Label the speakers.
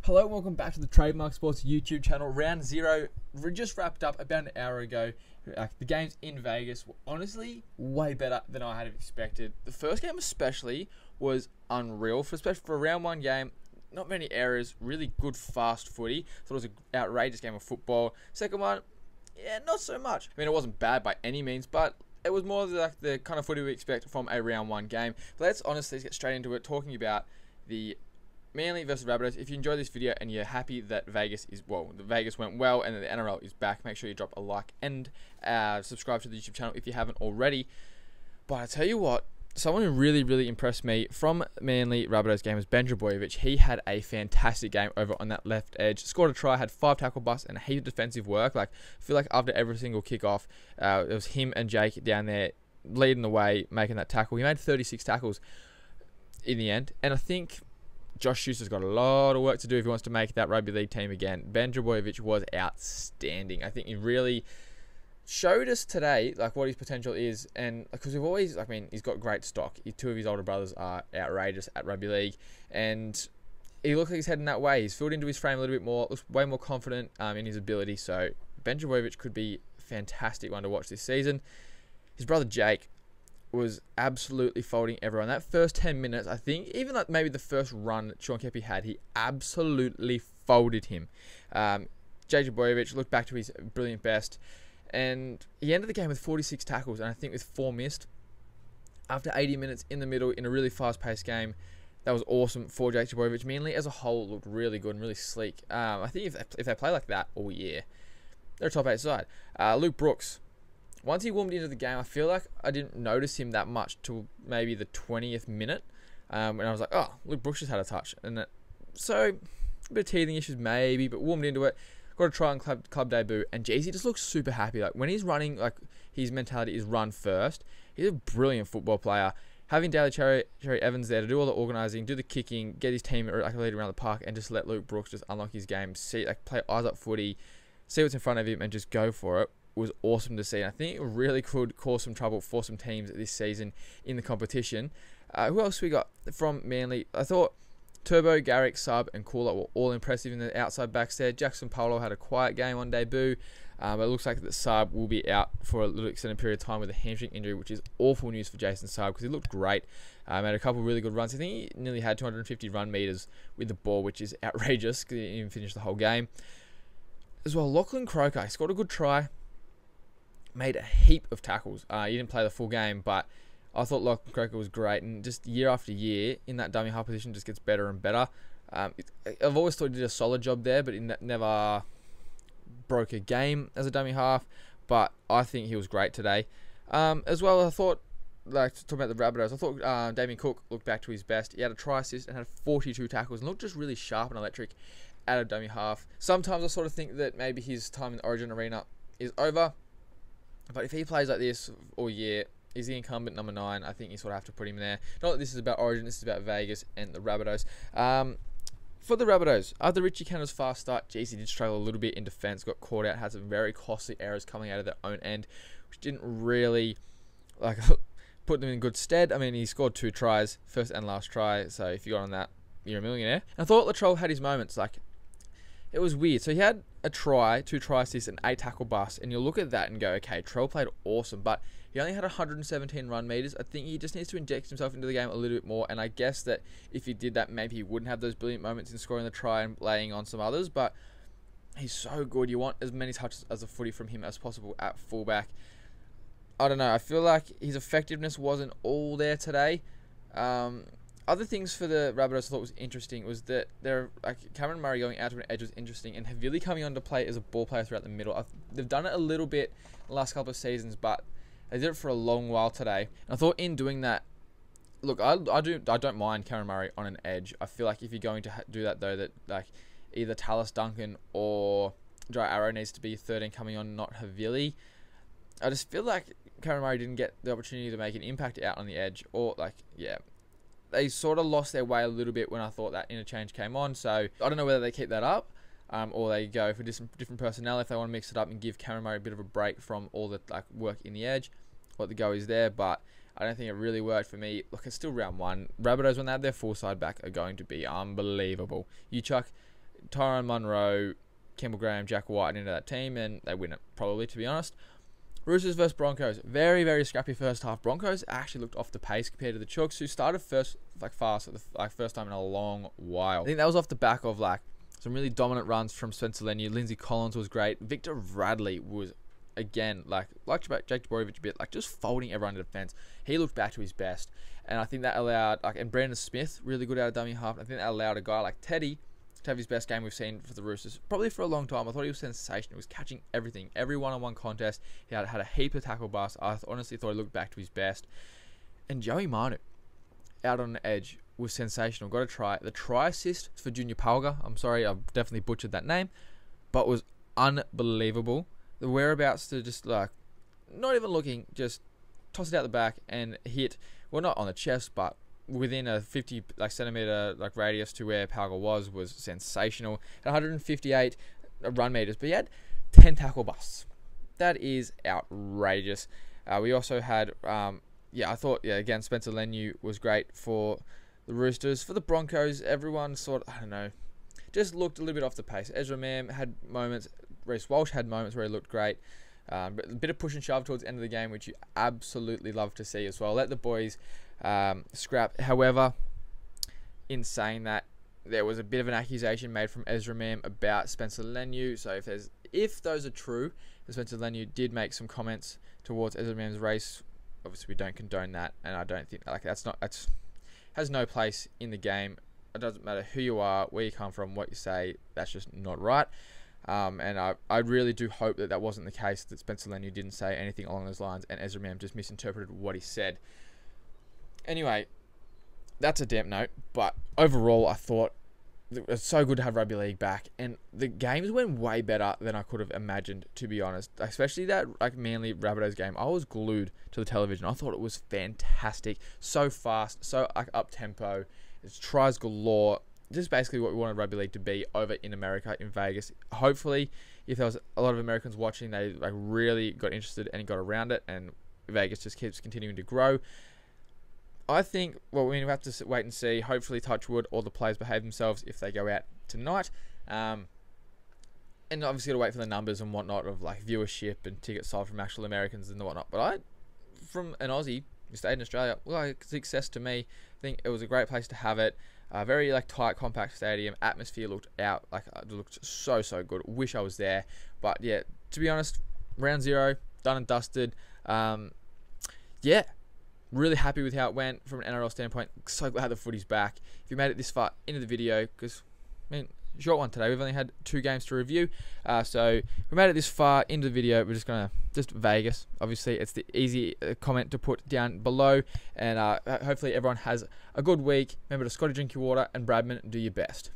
Speaker 1: Hello and welcome back to the Trademark Sports YouTube channel. Round 0 just wrapped up about an hour ago. The games in Vegas were honestly way better than I had expected. The first game especially was unreal, especially for a round 1 game. Not many errors, really good fast footy. Thought it was an outrageous game of football. Second one, yeah, not so much. I mean, it wasn't bad by any means, but it was more like the kind of footy we expect from a round 1 game. But let's honestly get straight into it, talking about the Manly versus Rabbitohs. If you enjoyed this video and you're happy that Vegas went well and that the NRL is back, make sure you drop a like and subscribe to the YouTube channel if you haven't already. But I tell you what, someone who really impressed me from Manly Rabbitohs game was Ben Trbojevic. He had a fantastic game over on that left edge. Scored a try, had 5 tackle busts and a heap of defensive work. Like, I feel like after every single kickoff, it was him and Jake down there leading the way, making that tackle. He made 36 tackles in the end, and I think Josh Schuster's got a lot of work to do if he wants to make that rugby league team again. Ben Trbojevic was outstanding. I think he really showed us today like what his potential is, and because we've always, he's got great stock. 2 of his older brothers are outrageous at rugby league, and he looks like he's heading that way. He's filled into his frame a little bit more, looks way more confident in his ability. So Ben Trbojevic could be a fantastic one to watch this season. His brother Jake was absolutely folding everyone. That first 10 minutes, I think, even like maybe the first run that Sean Kepi had, he absolutely folded him. Jake Trbojevic looked back to his brilliant best, and he ended the game with 46 tackles, and I think with 4 missed. After 80 minutes in the middle, in a really fast-paced game, that was awesome for Jake Trbojevic. Manly as a whole looked really good and really sleek. I think if they play like that all year, they're a top 8 side. Luke Brooks, once he warmed into the game, I feel like I didn't notice him that much till maybe the 20th minute. And I was like, oh, Luke Brooks just had a touch. And so, a bit of teething issues maybe, but warmed into it. Got a try on club debut. And Jeezy just looks super happy. Like, when he's running, like, his mentality is run first. He's a brilliant football player. Having Daly Cherry Evans there to do all the organising, do the kicking, get his team like lead around the park, and just let Luke Brooks just unlock his game. See, like, play eyes up footy, see what's in front of him, and just go for it, was awesome to see. And I think it really could cause some trouble for some teams this season in the competition. Who else we got from Manly? I thought Turbo, Garrick, Sub, and Cooler were all impressive in the outside backs there. Jackson Polo had a quiet game on debut, but it looks like the Sub will be out for a little extended period of time with a hamstring injury, which is awful news for Jason Sub because he looked great. Made a couple of really good runs. I think he nearly had 250 run meters with the ball, which is outrageous because he didn't even finish the whole game. As well, Lachlan Croker, he scored a good try. Made a heap of tackles. He didn't play the full game, but I thought Lachlan Croker was great, and just year after year in that dummy half position just gets better and better. I've always thought he did a solid job there, but he never broke a game as a dummy half, but I think he was great today. As well, I thought, like, talking about the Rabbitohs, I thought Damien Cook looked back to his best. He had a try assist and had 42 tackles and looked just really sharp and electric at a dummy half. Sometimes I sort of think that maybe his time in the Origin arena is over. But if he plays like this all year, he's the incumbent number 9. I think you sort of have to put him there. Not that this is about Origin, this is about Vegas and the Rabbitohs. For the Rabbitohs, after Richie Canada's fast start, Jeezy did struggle a little bit in defence, got caught out, had some very costly errors coming out of their own end, which didn't really put them in good stead. I mean, he scored 2 tries, first and last try, so if you got on that, you're a millionaire. And I thought Latrell had his moments, like, it was weird. So he had a try, 2 try assists, and 8 tackle busts. And you'll look at that and go, okay, Trell played awesome, but he only had 117 run meters. I think he just needs to inject himself into the game a little bit more. And I guess that if he did that, maybe he wouldn't have those brilliant moments in scoring the try and laying on some others. But he's so good. You want as many touches as a footy from him as possible at fullback. I don't know. I feel like his effectiveness wasn't all there today. Other things for the Rabbitohs I thought was interesting was that Cameron Murray going out to an edge was interesting, and Havili coming on to play as a ball player throughout the middle. They've done it a little bit in the last couple of seasons, but they did it for a long while today. And I thought in doing that, look, I don't mind Cameron Murray on an edge. I feel like if you're going to do that though, that like either Tallis Duncan or Dry Arrow needs to be 13 coming on, not Havili. I just feel like Cameron Murray didn't get the opportunity to make an impact out on the edge, or they sort of lost their way a little bit when I thought that interchange came on. So I don't know whether they keep that up or they go for different personnel if they want to mix it up and give Cameron Murray a bit of a break from all the work in the edge. What the go is there, but I don't think it really worked for me. Look, it's still round 1. Rabbitohs, when they have their full side back, are going to be unbelievable. You chuck Tyrone Munro, Campbell Graham, Jack White into that team, and they win it, probably, to be honest. Roosters versus Broncos. Very, very scrappy first half. Broncos actually looked off the pace compared to the Chooks, who started fast at the first time in a long while. I think that was off the back of some really dominant runs from Spencer Leniu. Lindsay Collins was great. Victor Radley was, again, like Jake Dvorovich a bit, just folding everyone to defense. He looked back to his best, and I think that allowed, and Brandon Smith, really good out of dummy half. I think that allowed a guy like Teddy to have his best game we've seen for the Roosters, probably for a long time. I thought he was sensational. He was catching everything. Every one-on-one contest, he had a heap of tackle busts. I honestly thought he looked back to his best. And Joey Manu, out on the edge, was sensational. Got a try. The try assist for Junior Palga, I'm sorry, I've definitely butchered that name, but was unbelievable. The whereabouts to just, not even looking, just toss it out the back and hit, well, not on the chest, but within a 50 centimeter radius to where Palga was sensational. At 158 run meters, but he had 10 tackle busts. That is outrageous. We also had, I thought, again, Spencer Leniu was great for the Roosters. For the Broncos, everyone just looked a little bit off the pace. Ezra Mam had moments. Reece Walsh had moments where he looked great. But a bit of push and shove towards the end of the game, which you absolutely love to see as well. Let the boys scrap. However, in saying that, there was a bit of an accusation made from Ezra Mam about Spencer Leniu. So if those are true, Spencer Leniu did make some comments towards Ezra Mam's race. Obviously, we don't condone that, and I don't think that's has no place in the game. It doesn't matter who you are, where you come from, what you say. That's just not right. And I really do hope that wasn't the case, that Spencer Leniu didn't say anything along those lines and Ezra Mam just misinterpreted what he said. Anyway, that's a damp note, but overall I thought it was so good to have rugby league back, and the games went way better than I could have imagined, to be honest. Especially that Manly Rabbitohs game. I was glued to the television. I thought it was fantastic. So fast, so up-tempo. It's tries galore. Just basically what we wanted rugby league to be over in America, in Vegas. Hopefully, if there was a lot of Americans watching, they really got interested and got around it, and Vegas just keeps continuing to grow. I think, we have to wait and see. Hopefully, touch wood, all the players behave themselves if they go out tonight. And obviously, got to wait for the numbers and whatnot of viewership and tickets sold from actual Americans and whatnot. But from an Aussie who stayed in Australia, success to me. I think it was a great place to have it. Very tight, compact stadium. Atmosphere looked looked so good. Wish I was there. But yeah, to be honest, round 0 done and dusted. Really happy with how it went from an NRL standpoint. So glad the footy's back. If you made it this far into the video, because short one today. We've only had 2 games to review. So if we made it this far into the video, we're just going to Vegas. Obviously, it's the easy comment to put down below. And hopefully everyone has a good week. Remember to Scotty, drink your water, and Bradman, do your best.